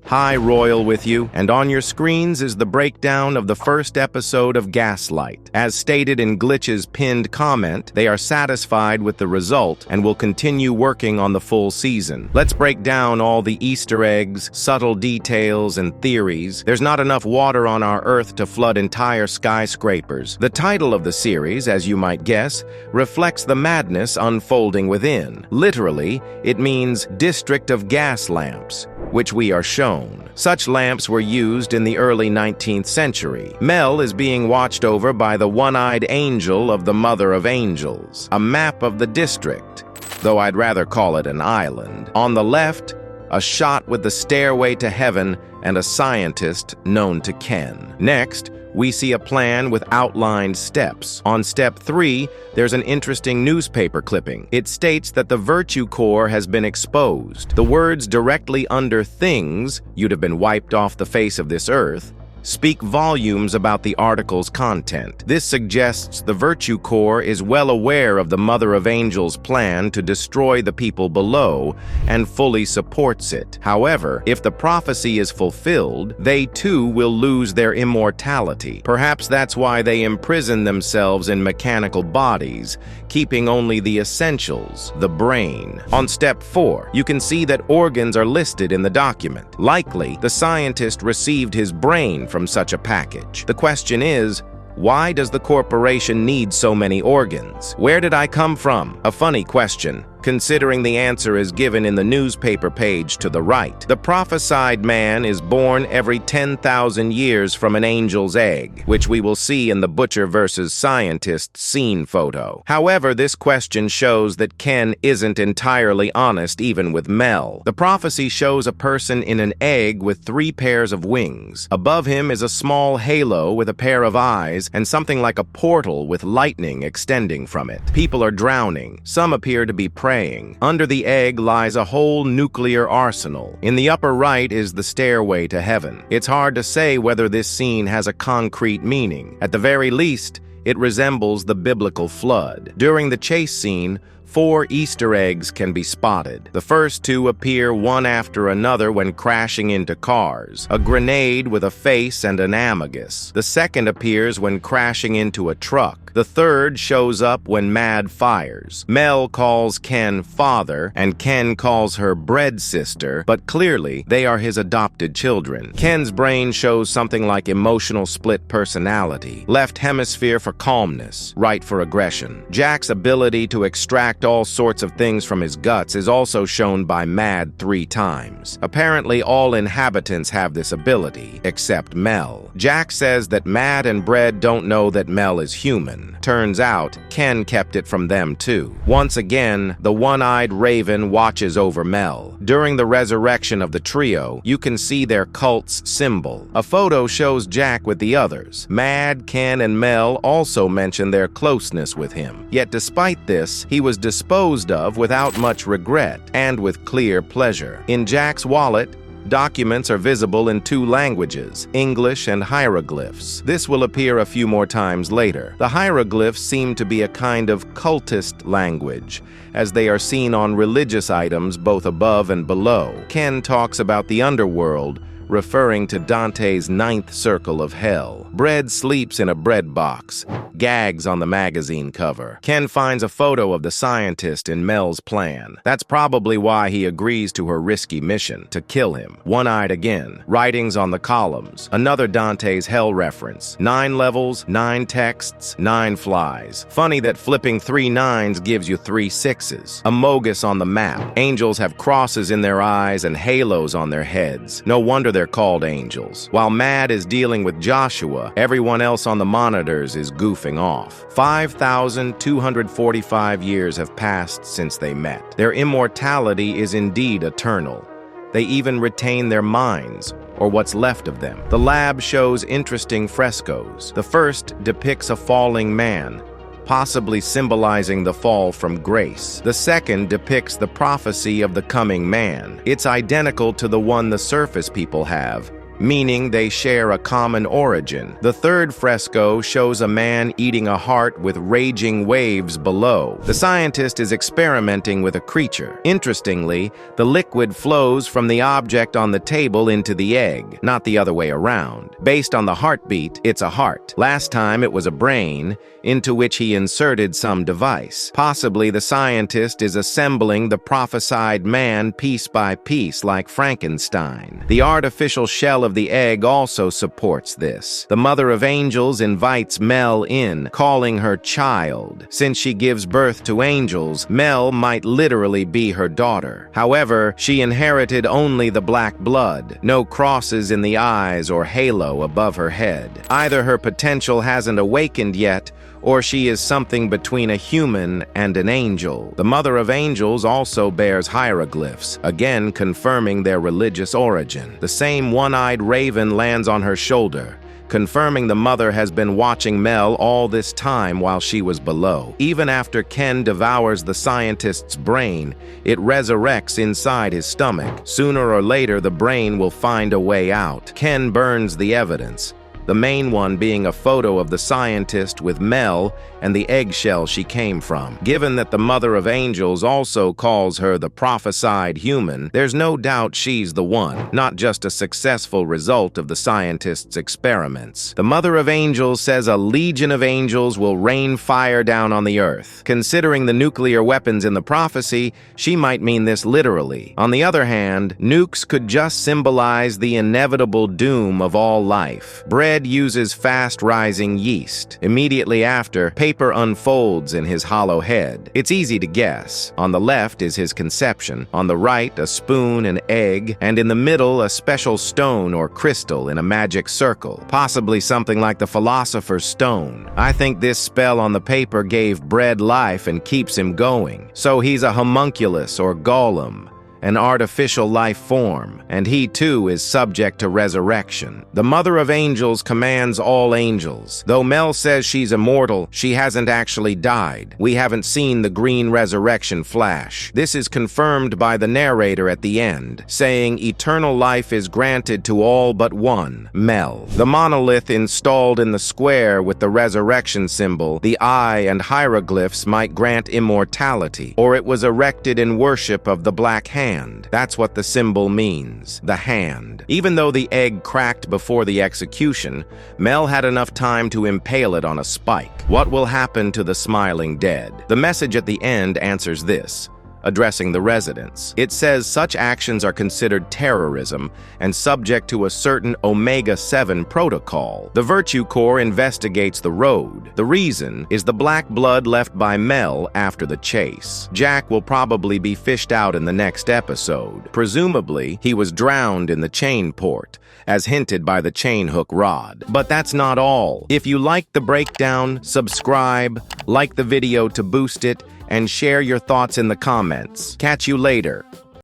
Hi, Royal with you, and on your screens is the breakdown of the first episode of Gaslight. As stated in Glitch's pinned comment, they are satisfied with the result and will continue working on the full season. Let's break down all the Easter eggs, subtle details, and theories. There's not enough water on our Earth to flood entire skyscrapers. The title of the series, as you might guess, reflects the madness unfolding within. Literally, it means District of Gas Lamps, which we are shown. Such lamps were used in the early 19th century. Mel is being watched over by the one-eyed angel of the Mother of Angels, a map of the district, though I'd rather call it an island. On the left, a shot with the stairway to heaven and a scientist known to Ken. Next, we see a plan with outlined steps. On step 3, there's an interesting newspaper clipping. It states that the virtue core has been exposed. The words directly under things you'd have been wiped off the face of this earth speak volumes about the article's content. This suggests the virtue core is well aware of the Mother of Angels' plan to destroy the people below and fully supports it. However, if the prophecy is fulfilled, they too will lose their immortality. Perhaps that's why they imprison themselves in mechanical bodies, keeping only the essentials, the brain. On step 4, you can see that organs are listed in the document. Likely, the scientist received his brain from such a package. The question is, why does the corporation need so many organs? Where did I come from? A funny question, considering the answer is given in the newspaper page to the right. The prophesied man is born every 10,000 years from an angel's egg, which we will see in the Butcher versus Scientist scene photo. However, this question shows that Ken isn't entirely honest even with Mel. The prophecy shows a person in an egg with 3 pairs of wings. Above him is a small halo with a pair of eyes and something like a portal with lightning extending from it. People are drowning. Some appear to be praying. Under the egg lies a whole nuclear arsenal. In the upper right is the stairway to heaven. It's hard to say whether this scene has a concrete meaning. At the very least, it resembles the biblical flood. During the chase scene, 4 Easter eggs can be spotted. The first 2 appear one after another when crashing into cars. A grenade with a face and an amogus. The second appears when crashing into a truck. The third shows up when Mad fires. Mel calls Ken father, and Ken calls her bread sister, but clearly they are his adopted children. Ken's brain shows something like emotional split personality. Left hemisphere for calmness, right for aggression. Jack's ability to extract all sorts of things from his guts is also shown by Mad 3 times. Apparently all inhabitants have this ability, except Mel. Jack says that Mad and Bread don't know that Mel is human. Turns out, Ken kept it from them too. Once again, the one-eyed raven watches over Mel. During the resurrection of the trio, you can see their cult's symbol. A photo shows Jack with the others. Mad, Ken, and Mel also mention their closeness with him. Yet despite this, he was disposed of without much regret and with clear pleasure. In Jack's wallet, documents are visible in 2 languages, English and hieroglyphs. This will appear a few more times later. The hieroglyphs seem to be a kind of cultist language, as they are seen on religious items both above and below. Ken talks about the underworld, referring to Dante's 9th circle of hell. Bread sleeps in a bread box, gags on the magazine cover. Ken finds a photo of the scientist in Mel's plan. That's probably why he agrees to her risky mission, to kill him. One-eyed again. Writings on the columns. Another Dante's hell reference. 9 levels, 9 texts, 9 flies. Funny that flipping 3 9s gives you 3 6s. Amogus on the map. Angels have crosses in their eyes and halos on their heads. No wonder they're called angels. While Mad is dealing with Joshua, everyone else on the monitors is goofing off. 5,245 years have passed since they met. Their immortality is indeed eternal. They even retain their minds, or what's left of them. The lab shows interesting frescoes. The first depicts a falling man, possibly symbolizing the fall from grace. The second depicts the prophecy of the coming man. It's identical to the one the surface people have, meaning they share a common origin. The third fresco shows a man eating a heart with raging waves below. The scientist is experimenting with a creature. Interestingly, the liquid flows from the object on the table into the egg, not the other way around. Based on the heartbeat, it's a heart. Last time it was a brain, into which he inserted some device. Possibly the scientist is assembling the prophesied man piece by piece like Frankenstein. The artificial shell of the egg also supports this. The Mother of Angels invites Mel in, calling her child. Since she gives birth to angels, Mel might literally be her daughter. However, she inherited only the black blood, no crosses in the eyes or halo above her head. Either her potential hasn't awakened yet, or she is something between a human and an angel. The Mother of Angels also bears hieroglyphs, again confirming their religious origin. The same one-eyed raven lands on her shoulder, confirming the mother has been watching Mel all this time while she was below. Even after Ken devours the scientist's brain, it resurrects inside his stomach. Sooner or later, the brain will find a way out. Ken burns the evidence, the main one being a photo of the scientist with Mel and the eggshell she came from. Given that the Mother of Angels also calls her the prophesied human, there's no doubt she's the one, not just a successful result of the scientist's experiments. The Mother of Angels says a legion of angels will rain fire down on the earth. Considering the nuclear weapons in the prophecy, she might mean this literally. On the other hand, nukes could just symbolize the inevitable doom of all life. Bread uses fast-rising yeast. Immediately after, paper unfolds in his hollow head. It's easy to guess. On the left is his conception, on the right a spoon, an egg, and in the middle a special stone or crystal in a magic circle, possibly something like the Philosopher's Stone. I think this spell on the paper gave Bread life and keeps him going. So he's a homunculus or golem, an artificial life form, and he too is subject to resurrection. The Mother of Angels commands all angels. Though Mel says she's immortal, she hasn't actually died. We haven't seen the green resurrection flash. This is confirmed by the narrator at the end, saying eternal life is granted to all but one, Mel. The monolith installed in the square with the resurrection symbol, the eye and hieroglyphs might grant immortality, or it was erected in worship of the Black Hand. That's what the symbol means, the hand. Even though the egg cracked before the execution, Mel had enough time to impale it on a spike. What will happen to the smiling dead? The message at the end answers this, addressing the residents. It says such actions are considered terrorism and subject to a certain Omega-7 protocol. The Virtue Corps investigates the road. The reason is the black blood left by Mel after the chase. Jack will probably be fished out in the next episode. Presumably, he was drowned in the chain port, as hinted by the chain hook rod. But that's not all. If you liked the breakdown, subscribe, like the video to boost it, and share your thoughts in the comments. Catch you later.